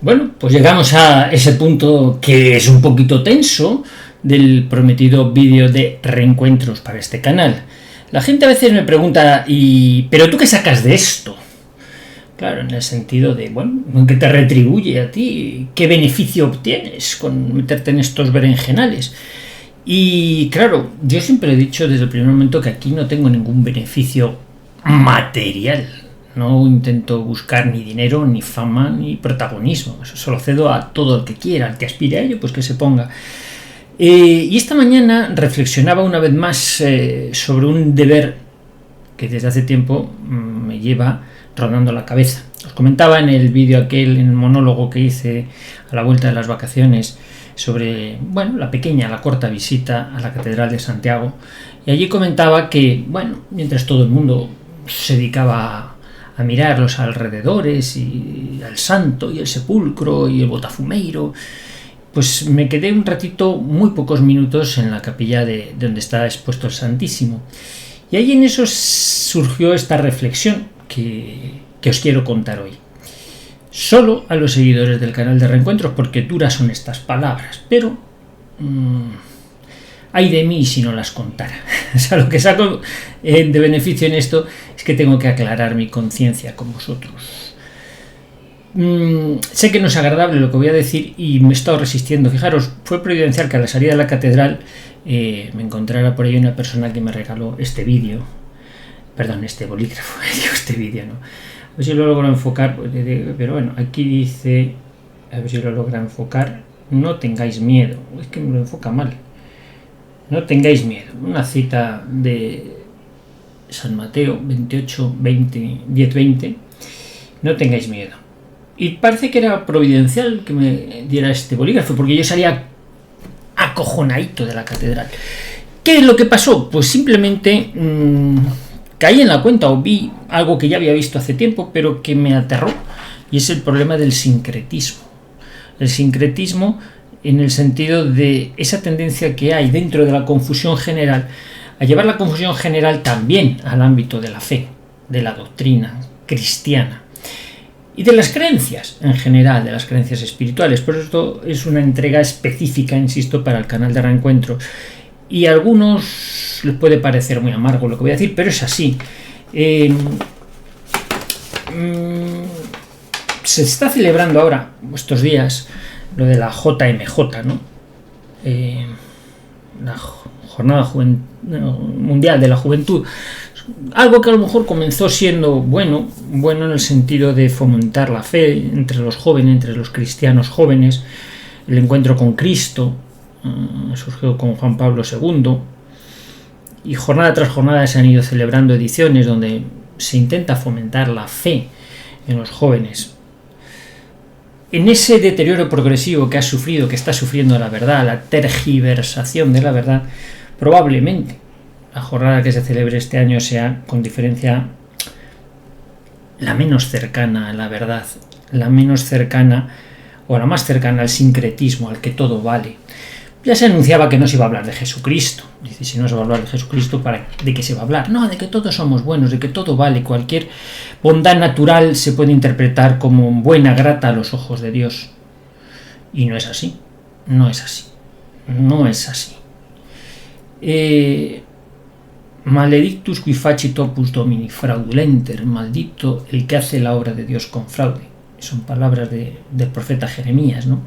Bueno, pues llegamos a ese punto que es un poquito tenso del prometido vídeo de reencuentros para este canal. La gente a veces me pregunta, ¿pero tú qué sacas de esto? Claro, en el sentido de, bueno, ¿qué te retribuye a ti? ¿Qué beneficio obtienes con meterte en estos berenjenales? Y claro, yo siempre he dicho desde el primer momento que aquí no tengo ningún beneficio material. No intento buscar ni dinero, ni fama, ni protagonismo. Eso se lo cedo a todo el que quiera, al que aspire a ello, pues que se ponga. Y esta mañana reflexionaba una vez más sobre un deber que desde hace tiempo me lleva rodando la cabeza. Os comentaba en el vídeo aquel, en el monólogo que hice a la vuelta de las vacaciones, sobre, bueno, la corta visita a la Catedral de Santiago. Y allí comentaba que, bueno, mientras todo el mundo se dedicaba a mirar los alrededores y al santo y el sepulcro y el botafumeiro, pues me quedé un ratito, muy pocos minutos, en la capilla de donde está expuesto el Santísimo. Y ahí en eso surgió esta reflexión que os quiero contar hoy. Solo a los seguidores del canal de Reencuentros, porque duras son estas palabras, pero ay de mí si no las contara. O sea, lo que saco de beneficio en esto es que tengo que aclarar mi conciencia con vosotros. Sé que no es agradable lo que voy a decir y me he estado resistiendo. Fijaros, fue providencial que a la salida de la catedral me encontrara por ahí una persona que me regaló este vídeo, perdón, este bolígrafo, este vídeo, ¿no? A ver si lo logro enfocar, pero bueno, aquí dice, a ver si lo logra enfocar, no tengáis miedo, es que me lo enfoca mal, no tengáis miedo, una cita de San Mateo 28, 20, 10, 20, no tengáis miedo. Y parece que era providencial que me diera este bolígrafo, porque yo salía acojonadito de la catedral. ¿Qué es lo que pasó? Pues simplemente caí en la cuenta o vi algo que ya había visto hace tiempo, pero que me aterró, y es el problema del sincretismo. El sincretismo en el sentido de esa tendencia que hay dentro de la confusión general, a llevar la confusión general también al ámbito de la fe, de la doctrina cristiana y de las creencias en general, de las creencias espirituales. Por esto es una entrega específica, insisto, para el canal de Reencuentro. Y a algunos les puede parecer muy amargo lo que voy a decir, pero es así. Se está celebrando ahora, estos días, lo de la JMJ, ¿no? La Jornada Mundial de la Juventud. Algo que a lo mejor comenzó siendo bueno en el sentido de fomentar la fe entre los jóvenes, entre los cristianos jóvenes, el encuentro con Cristo, surgió con Juan Pablo II, y jornada tras jornada se han ido celebrando ediciones donde se intenta fomentar la fe en los jóvenes. En ese deterioro progresivo que está sufriendo la verdad, la tergiversación de la verdad, probablemente la jornada que se celebre este año sea, con diferencia, la menos cercana a la verdad, la menos cercana o la más cercana al sincretismo, al que todo vale. Ya se anunciaba que no se iba a hablar de Jesucristo. Dice, si no se va a hablar de Jesucristo, ¿de qué se va a hablar? No, de que todos somos buenos, de que todo vale. Cualquier bondad natural se puede interpretar como buena, grata a los ojos de Dios. Y no es así. No es así. No es así. Maledictus qui facit opus Domini fraudulenter. Maldito el que hace la obra de Dios con fraude. Son palabras del profeta Jeremías, ¿no?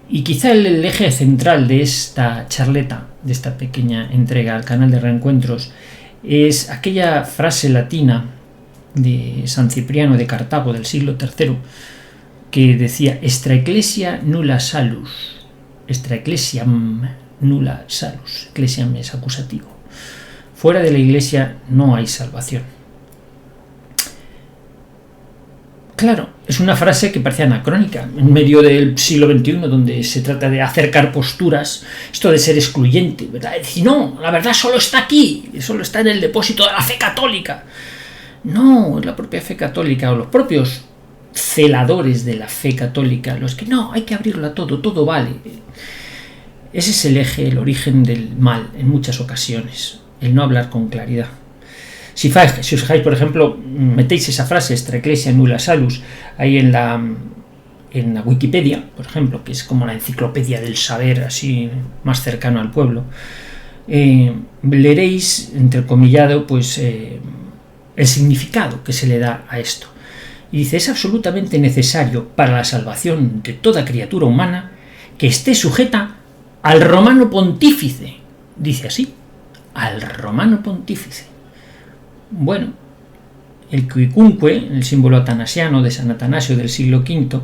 Y quizá el eje central de esta charleta, de esta pequeña entrega al canal de Reencuentros, es aquella frase latina de San Cipriano de Cartago del siglo III, que decía: extra ecclesia nulla salus, extra ecclesiam nulla salus, ecclesiam es acusativo, fuera de la iglesia no hay salvación. Claro, es una frase que parece anacrónica, en medio del siglo XXI, donde se trata de acercar posturas, esto de ser excluyente, ¿verdad? Decir, no, la verdad solo está aquí, solo está en el depósito de la fe católica. No, es la propia fe católica, o los propios celadores de la fe católica, los que no, hay que abrirlo a todo, todo vale. Ese es el eje, el origen del mal, en muchas ocasiones, el no hablar con claridad. Si os fijáis, por ejemplo, metéis esa frase, extra ecclesia nulla salus, ahí en en la Wikipedia, por ejemplo, que es como la enciclopedia del saber, así más cercano al pueblo, leeréis, entrecomillado, pues el significado que se le da a esto. Y dice: es absolutamente necesario para la salvación de toda criatura humana que esté sujeta al romano pontífice. Dice así, al romano pontífice. Bueno, el cuicunque, el símbolo atanasiano de San Atanasio del siglo V,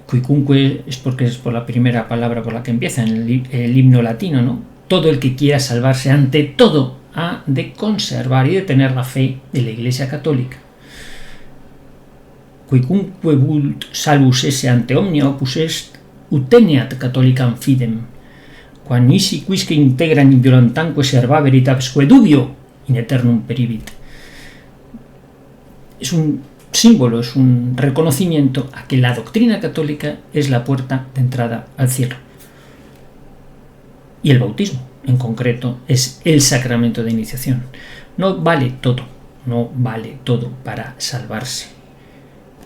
cuicunque es porque es por la primera palabra por la que empieza en el himno latino, ¿no? Todo el que quiera salvarse ante todo ha de conservar y de tener la fe de la Iglesia Católica. Quicunque vult salvus esse ante omnia opus est, uteniat catholicam fidem, qua nisi quisque integran inviolentamque serva veritabsque dubio in eternum peribit. Es un símbolo, es un reconocimiento a que la doctrina católica es la puerta de entrada al cielo. Y el bautismo, en concreto, es el sacramento de iniciación. No vale todo para salvarse.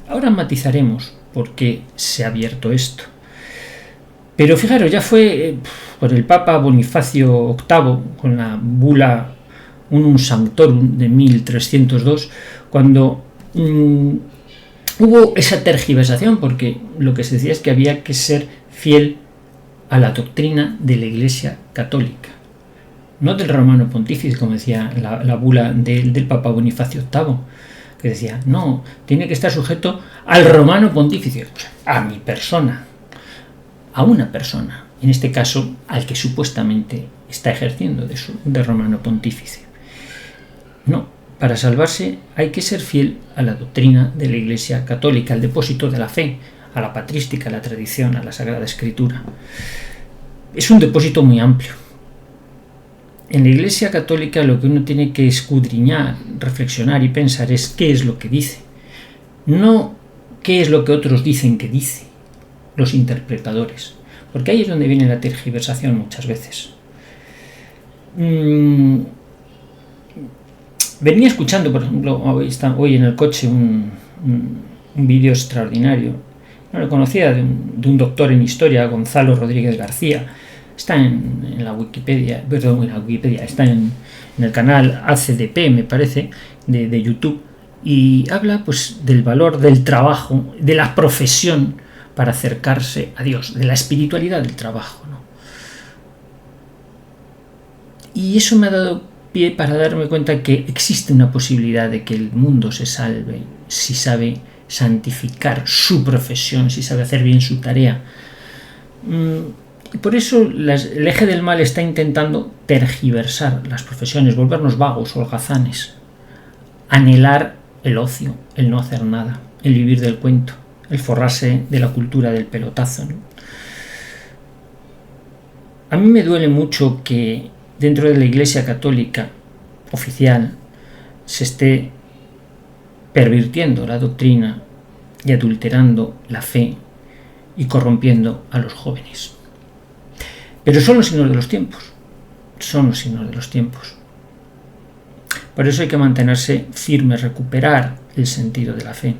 Ahora matizaremos por qué se ha abierto esto. Pero fijaros, ya fue por el Papa Bonifacio VIII, con la bula Unum Sanctorum de 1302, cuando hubo esa tergiversación, porque lo que se decía es que había que ser fiel a la doctrina de la Iglesia Católica, no del romano pontífice, como decía la bula del Papa Bonifacio VIII, que decía: no, tiene que estar sujeto al romano pontífice, o sea, a mi persona, a una persona, en este caso al que supuestamente está ejerciendo de romano pontífice. No, para salvarse hay que ser fiel a la doctrina de la Iglesia Católica, al depósito de la fe, a la patrística, a la tradición, a la Sagrada Escritura. Es un depósito muy amplio. En la Iglesia Católica lo que uno tiene que escudriñar, reflexionar y pensar es qué es lo que dice, no qué es lo que otros dicen que dice, los interpretadores, porque ahí es donde viene la tergiversación muchas veces. Venía escuchando, por ejemplo, hoy en el coche un vídeo extraordinario. No lo conocía, de un doctor en historia, Gonzalo Rodríguez García. Está en la Wikipedia, está en el canal ACDP, me parece, de YouTube, y habla pues del valor del trabajo, de la profesión para acercarse a Dios, de la espiritualidad del trabajo, ¿no? Y eso me ha dado pie para darme cuenta que existe una posibilidad de que el mundo se salve si sabe santificar su profesión, si sabe hacer bien su tarea. Y por eso el eje del mal está intentando tergiversar las profesiones, volvernos vagos, holgazanes, anhelar el ocio, el no hacer nada, el vivir del cuento, el forrarse de la cultura del pelotazo, ¿no? A mí me duele mucho que dentro de la Iglesia Católica oficial se esté pervirtiendo la doctrina y adulterando la fe y corrompiendo a los jóvenes. Pero son los signos de los tiempos, Por eso hay que mantenerse firme, recuperar el sentido de la fe.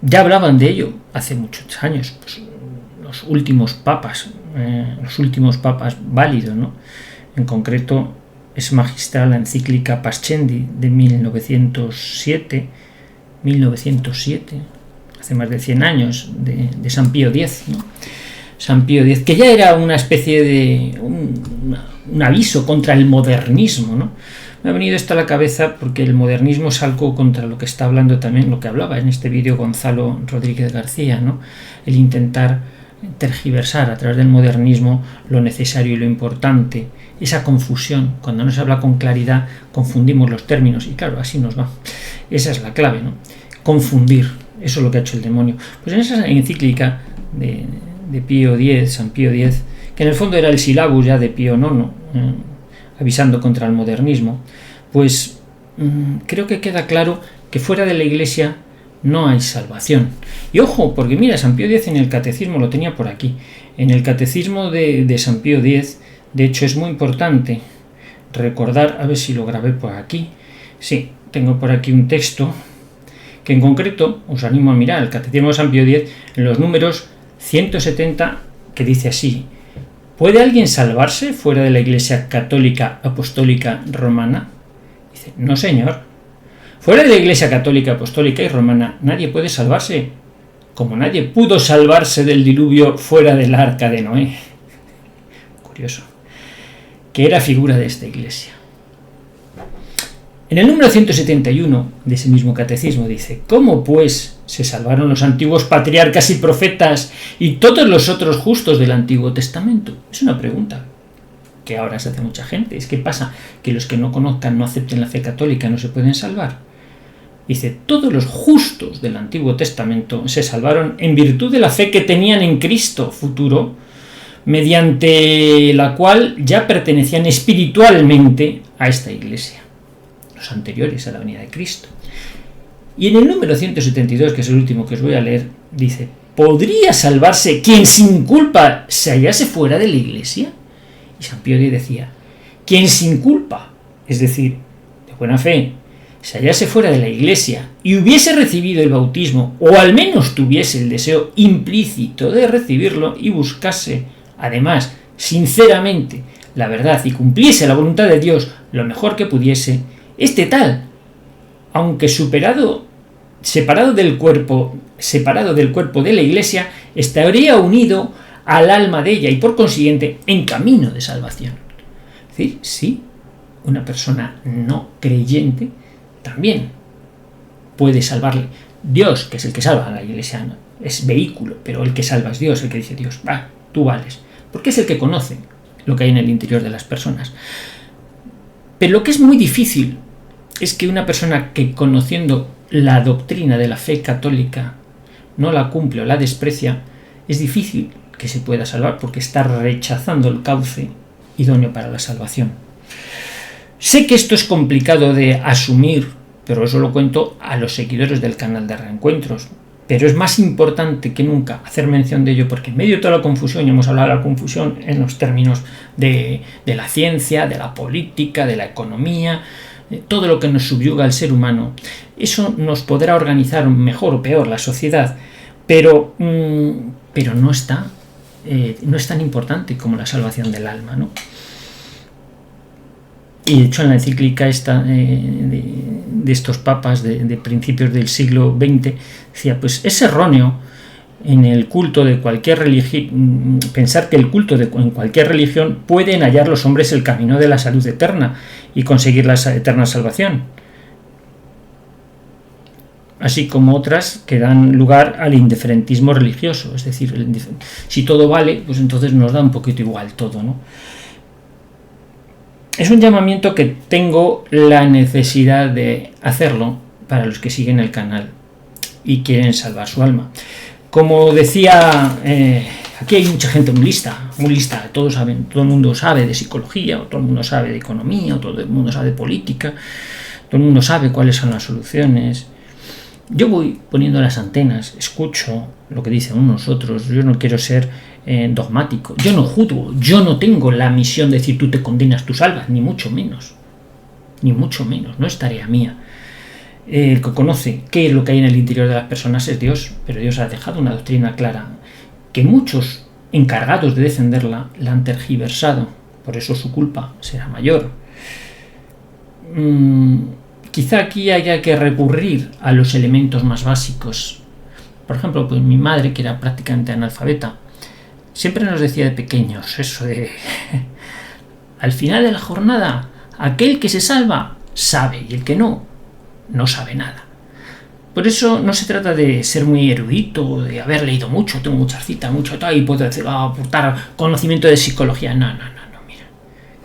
Ya hablaban de ello hace muchos años, pues, los últimos papas válidos, ¿no? En concreto es magistral la encíclica Pascendi de 1907, hace más de 100 años, de San Pío X, ¿no? San Pío X, que ya era una especie de un aviso contra el modernismo, ¿no? Me ha venido esto a la cabeza porque el modernismo es algo contra lo que está hablando también, lo que hablaba en este vídeo Gonzalo Rodríguez García, ¿no? El intentar tergiversar a través del modernismo lo necesario y lo importante, esa confusión. Cuando no se habla con claridad confundimos los términos y claro, así nos va. Esa es la clave, ¿no? Confundir, eso es lo que ha hecho el demonio. Pues en esa encíclica de Pío X, San Pío X, que en el fondo era el sílabus ya de Pío IX, avisando contra el modernismo, pues creo que queda claro que fuera de la Iglesia no hay salvación. Y ojo, porque mira, San Pío X en el catecismo, lo tenía por aquí, en el catecismo de San Pío X, de hecho es muy importante recordar, a ver si lo grabé por aquí, sí, tengo por aquí un texto que en concreto os animo a mirar el Catecismo de San Pío X en los números 170, que dice así: ¿puede alguien salvarse fuera de la Iglesia Católica Apostólica Romana? Dice, no señor. Fuera de la Iglesia Católica Apostólica y Romana nadie puede salvarse, como nadie pudo salvarse del diluvio fuera del arca de Noé. Curioso. Que era figura de esta Iglesia. En el número 171 de ese mismo catecismo dice: ¿cómo pues se salvaron los antiguos patriarcas y profetas y todos los otros justos del Antiguo Testamento? Es una pregunta que ahora se hace mucha gente. ¿Qué pasa? ¿Que los que no conozcan, no acepten la fe católica, no se pueden salvar? Dice, todos los justos del Antiguo Testamento se salvaron en virtud de la fe que tenían en Cristo futuro, mediante la cual ya pertenecían espiritualmente a esta Iglesia, los anteriores a la venida de Cristo. Y en el número 172, que es el último que os voy a leer, dice: ¿podría salvarse quien sin culpa se hallase fuera de la Iglesia? Y San Pío X decía: quien sin culpa, es decir, de buena fe, se hallase fuera de la Iglesia y hubiese recibido el bautismo, o al menos tuviese el deseo implícito de recibirlo y buscase, además, sinceramente, la verdad y cumpliese la voluntad de Dios lo mejor que pudiese, este tal, aunque separado del cuerpo de la Iglesia, estaría unido al alma de ella y por consiguiente en camino de salvación. Es decir, sí, una persona no creyente también puede salvarle. Dios, que es el que salva a la Iglesia, ¿no? Es vehículo, pero el que salva es Dios, el que dice Dios, va, tú vales, porque es el que conoce lo que hay en el interior de las personas. Pero lo que es muy difícil es que una persona que, conociendo la doctrina de la fe católica, no la cumple o la desprecia, es difícil que se pueda salvar porque está rechazando el cauce idóneo para la salvación. Sé que esto es complicado de asumir, pero eso lo cuento a los seguidores del canal de Reencuentros. Pero es más importante que nunca hacer mención de ello, porque en medio de toda la confusión, y hemos hablado de la confusión en los términos de la ciencia, de la política, de la economía, de todo lo que nos subyuga al ser humano, eso nos podrá organizar mejor o peor la sociedad, pero no es tan importante como la salvación del alma, ¿no? Y de hecho en la encíclica esta de estos papas de principios del siglo XX decía, pues es erróneo en el culto de cualquier religión pensar que en cualquier religión pueden hallar los hombres el camino de la salud eterna y conseguir la eterna salvación, así como otras que dan lugar al indiferentismo religioso, es decir, si todo vale, pues entonces nos da un poquito igual todo, ¿no? Es un llamamiento que tengo la necesidad de hacerlo para los que siguen el canal y quieren salvar su alma. Como decía, aquí hay mucha gente muy lista, todo el mundo sabe de psicología, o todo el mundo sabe de economía, o todo el mundo sabe de política, todo el mundo sabe cuáles son las soluciones. Yo voy poniendo las antenas, escucho lo que dicen unos otros, yo no quiero ser dogmático, yo no juzgo, yo no tengo la misión de decir tú te condenas, tú salvas, ni mucho menos, no es tarea mía. El que conoce qué es lo que hay en el interior de las personas es Dios, pero Dios ha dejado una doctrina clara que muchos encargados de defenderla la han tergiversado, por eso su culpa será mayor. Quizá aquí haya que recurrir a los elementos más básicos. Por ejemplo, pues mi madre, que era prácticamente analfabeta, siempre nos decía de pequeños eso de al final de la jornada aquel que se salva sabe y el que no sabe nada. Por eso no se trata de ser muy erudito, de haber leído mucho, tengo muchas citas, mucho tal, y puedo aportar conocimiento de psicología. No, mira,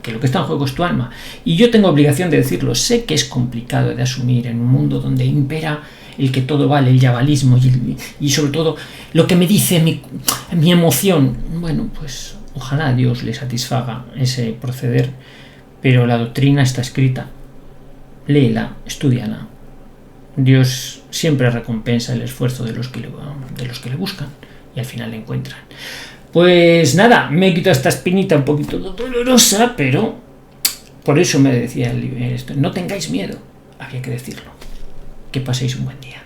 que lo que está en juego es tu alma. Y yo tengo obligación de decirlo, sé que es complicado de asumir en un mundo donde impera el que todo vale, el yabalismo y sobre todo lo que me dice mi emoción. Bueno, pues ojalá Dios le satisfaga ese proceder, pero la doctrina está escrita, léela, estúdiala. Dios siempre recompensa el esfuerzo de los que le buscan y al final le encuentran. Pues nada, me he quitado esta espinita un poquito dolorosa, pero por eso me decía el libro, no tengáis miedo, había que decirlo. Que paséis un buen día.